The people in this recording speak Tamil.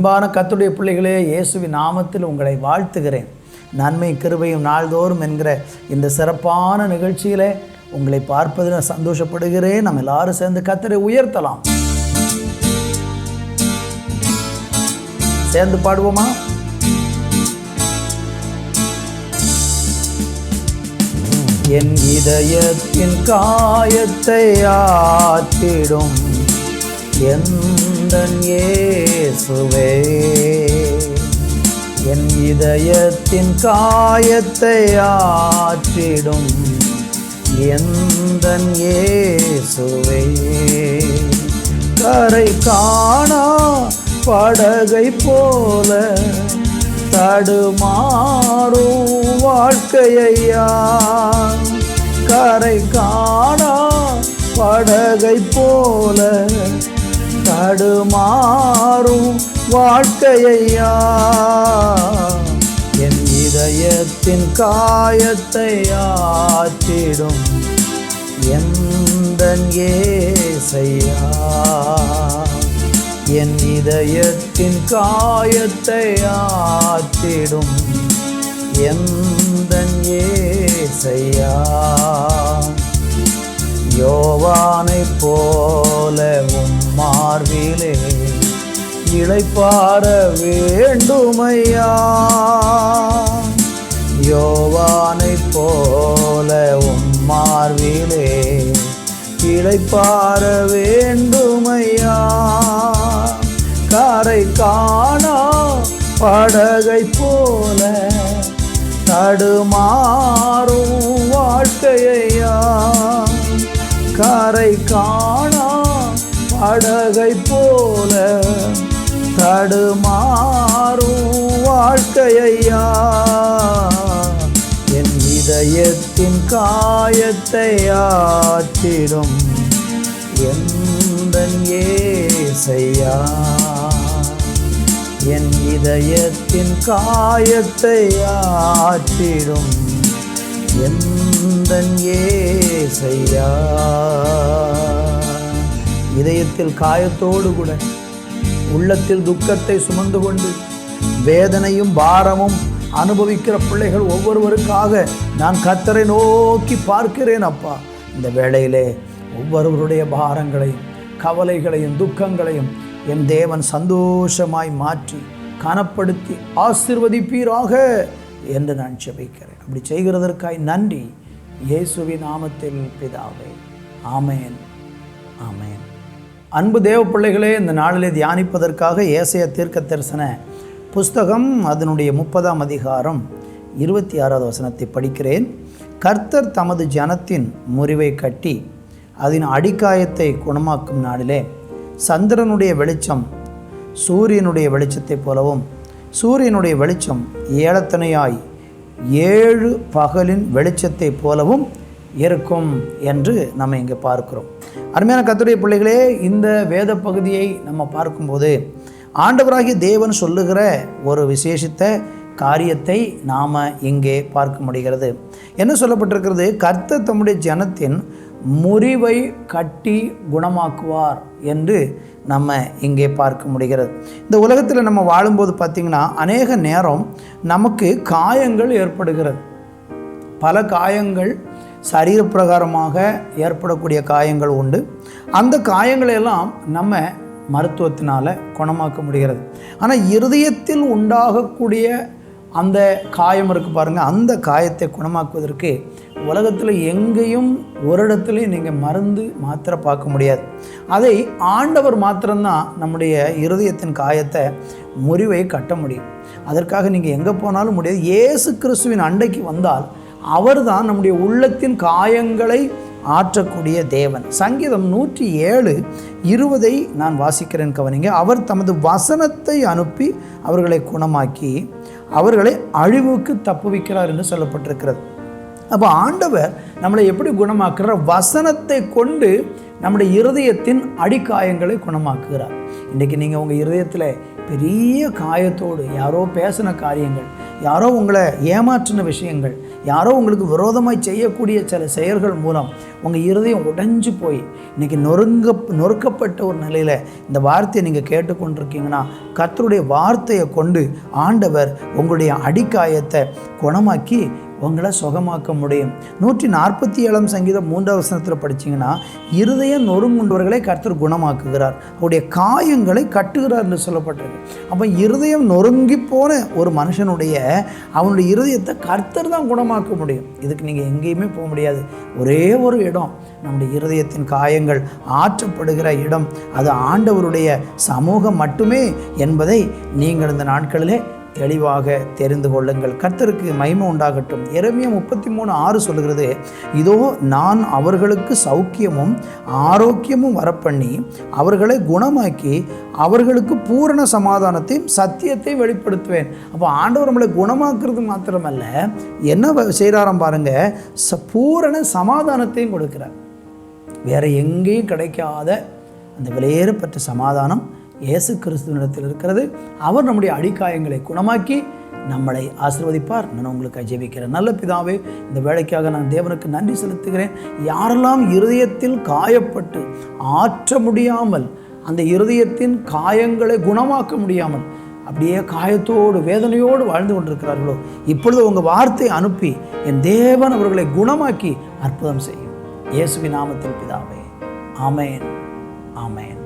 அன்பான கர்த்தருடைய பிள்ளைகளே, இயேசுவின் நாமத்தில் உங்களை வாழ்த்துகிறேன். நன்மை கிருபையும் நாள்தோறும் என்கிற இந்த சிறப்பான நிகழ்ச்சியில் உங்களை பார்ப்பதில் நான் சந்தோஷப்படுகிறேன். நம்ம எல்லாரும் சேர்ந்து கர்த்தரை உயர்த்தலாம். சேர்ந்து பாடுவோமா? என் இதயத்தின் காயத்தை ஆற்றிடும் எந்தன் இயேசுவே, என் இதயத்தின் காயத்தை ஆற்றிடும் எந்தன் இயேசுவே, கரை காணா படகை போல தடுமாறும் வாழ்க்கையா, கரை காணா படகை போல தடுமாறும் வாழ்க்கையா, என் இதயத்தின் காயத்தை ஆற்றிடும் எந்தன் இயேசையா, என் இதயத்தின் காயத்தை ஆற்றிடும் எந்தன் இயேசையா, யோவானைப் போல மார்பிலே இளைப்பாற வேண்டுமையா, யோவானைப் போல மார்பிலே இளைப்பாற வேண்டுமையா, கரை காணா படகை போல தடுமாறும் வாழ்க்கையா, கரை காணா படகை போல தடுமாறும் வாழ்க்கையா, என் இதயத்தின் காயத்தை ஆற்றிடும் எந்தன் இயேசையா, என் இதயத்தின் காயத்தை ஆற்றிடும் எந்தன் இயேசையா. இதயத்தில் காயத்தோடு கூட உள்ளத்தில் துக்கத்தை சுமந்து கொண்டு வேதனையும் பாரமும் அனுபவிக்கிற பிள்ளைகள் ஒவ்வொருவருக்காக நான் கர்த்தரை நோக்கி பார்க்கிறேன். அப்பா, இந்த வேளையிலே ஒவ்வொருவருடைய பாரங்களையும் கவலைகளையும் துக்கங்களையும் என் தேவன் சந்தோஷமாய் மாற்றி கனப்படுத்தி ஆசீர்வதிப்பீராக என்று நான் ஜெபிக்கிறேன். அப்படி செய்கிறதற்காய் நன்றி. இயேசுவின் நாமத்தில் பிதாவே, ஆமேன், ஆமேன். அன்பு தேவ பிள்ளைகளே, இந்த நாளிலே தியானிப்பதற்காக ஏசாயா தீர்க்கதரிசன புஸ்தகம் அதனுடைய 30ஆம் அதிகாரம் 26வது வசனத்தை படிக்கிறேன். கர்த்தர் தமது ஜனத்தின் முறிவை கட்டி அதன் அடிக்காயத்தை குணமாக்கும் நாளிலே சந்திரனுடைய வெளிச்சம் சூரியனுடைய வெளிச்சத்தைப் போலவும் சூரியனுடைய வெளிச்சம் ஏலத்தனையாய் 7 பகலின் வெளிச்சத்தைப் போலவும் இருக்கும் என்று நம்ம இங்கே பார்க்கிறோம். அருமையான கர்த்தருடைய பிள்ளைகளே, இந்த வேத பகுதியை நம்ம பார்க்கும்போது ஆண்டவராகிய தேவன் சொல்லுகிற ஒரு விசேஷித்த காரியத்தை நாம் இங்கே பார்க்க முடிகிறது. என்ன சொல்லப்பட்டிருக்கிறது? கர்த்தர் தம்முடைய ஜனத்தின் முறிவை கட்டி குணமாக்குவார் என்று நம்ம இங்கே பார்க்க முடிகிறது. இந்த உலகத்தில் நம்ம வாழும்போது பார்த்திங்கன்னா அநேக நேரம் நமக்கு காயங்கள் ஏற்படுகிறது. பல காயங்கள் சரீரப்பிரகாரமாக ஏற்படக்கூடிய காயங்கள் உண்டு. அந்த காயங்களையெல்லாம் நம்ம மருத்துவத்தினால் குணமாக்க முடிகிறது. ஆனால் இருதயத்தில் உண்டாகக்கூடிய அந்த காயம் இருக்குது பாருங்கள், அந்த காயத்தை குணமாக்குவதற்கு உலகத்தில் எங்கேயும் ஒரு இடத்துலையும் நீங்கள் மருந்து மாத்திரை பார்க்க முடியாது. அதை ஆண்டவர் மாத்திரம்தான் நம்முடைய இருதயத்தின் காயத்தை முறிவை கட்ட முடியும். அதற்காக நீங்கள் எங்கே போனாலும் முடியாது. இயேசு கிறிஸ்துவின் அண்டைக்கு வந்தால் அவர் தான் நம்முடைய உள்ளத்தின் காயங்களை ஆற்றக்கூடிய தேவன். சங்கீதம் 107:20 நான் வாசிக்கிறேன், கவனிங்க. அவர் தமது வசனத்தை அனுப்பி அவர்களை குணமாக்கி அவர்களை அழிவுக்கு தப்புவிக்கிறார் என்று சொல்லப்பட்டிருக்கிறது. அப்போ ஆண்டவர் நம்மளை எப்படி குணமாக்குறார்? வசனத்தை கொண்டு நம்முடைய இருதயத்தின் அடிக்காயங்களை குணமாக்குகிறார். இன்றைக்கி நீங்கள் உங்கள் இருதயத்தில் பெரிய காயத்தோடு யாரோ பேசின காரியங்கள், யாரோ உங்களை ஏமாற்றின விஷயங்கள், யாரோ உங்களுக்கு விரோதமாய் செய்யக்கூடிய சில செயல்கள் மூலம் உங்கள் இருதயம் உடைஞ்சு போய் இன்றைக்கி நொறுக்கப்பட்ட ஒரு நிலையில் இந்த வார்த்தையை நீங்கள் கேட்டுக்கொண்டிருக்கீங்கன்னா, கர்த்தருடைய வார்த்தையை கொண்டு ஆண்டவர் உங்களுடைய அடிக்காயத்தை குணமாக்கி உங்களை சுகமாக்க முடியும். 147 சங்கீதம் 3வது வசனத்தில் படித்தீங்கன்னா, இருதயம் நொறுங்குண்டவர்களை கர்த்தர் குணமாக்குகிறார், அவருடைய காயங்களை கட்டுகிறார் என்று சொல்லப்பட்டிருக்கு. அப்போ இருதயம் நொறுங்கி போன ஒரு மனுஷனுடைய அவனுடைய இருதயத்தை கர்த்தர் தான் குணமாக்க முடியும். இதுக்கு நீங்கள் எங்கேயுமே போக முடியாது. ஒரே ஒரு இடம், நம்முடைய இருதயத்தின் காயங்கள் ஆற்றப்படுகிற இடம், அது ஆண்டவருடைய சமூகம் மட்டுமே என்பதை நீங்கள் இந்த நாட்களிலே தெளிவாக தெரிந்து கொள்ளுங்கள். கர்த்தருக்கு மகிமை உண்டாகட்டும். எரேமியா 33:6 சொல்கிறது, இதோ நான் அவர்களுக்கு சௌக்கியமும் ஆரோக்கியமும் வரப்பண்ணி அவர்களை குணமாக்கி அவர்களுக்கு பூரண சமாதானத்தையும் சத்தியத்தையும் வெளிப்படுத்துவேன். அப்போ ஆண்டவர் நம்மளை குணமாக்குறது மாத்திரமல்ல, என்ன செய்கிறாராம் பாருங்க, பூரண சமாதானத்தையும் கொடுக்கிறார். வேற எங்கேயும் கிடைக்காத அந்த விலையேறப்பட்ட சமாதானம் இயேசு கிறிஸ்துவினிடத்தில் இருக்கிறது. அவர் நம்முடைய அடிக்காயங்களை குணமாக்கி நம்மளை ஆசீர்வதிப்பார். நான் உங்களுக்கு ஜெபிக்கிறேன். நல்ல பிதாவே, இந்த வேலைக்காக நான் தேவனுக்கு நன்றி செலுத்துகிறேன். யாரெல்லாம் இருதயத்தில் காயப்பட்டு ஆற்ற முடியாமல், அந்த இருதயத்தின் காயங்களை குணமாக்க முடியாமல் அப்படியே காயத்தோடு வேதனையோடு வாழ்ந்து கொண்டிருக்கிறார்களோ, இப்பொழுது உங்கள் வார்த்தை அனுப்பி என் தேவன் அவர்களை குணமாக்கி அற்புதம் செய்யும். இயேசுவின் நாமத்தில் பிதாவே, ஆமென், ஆமென்.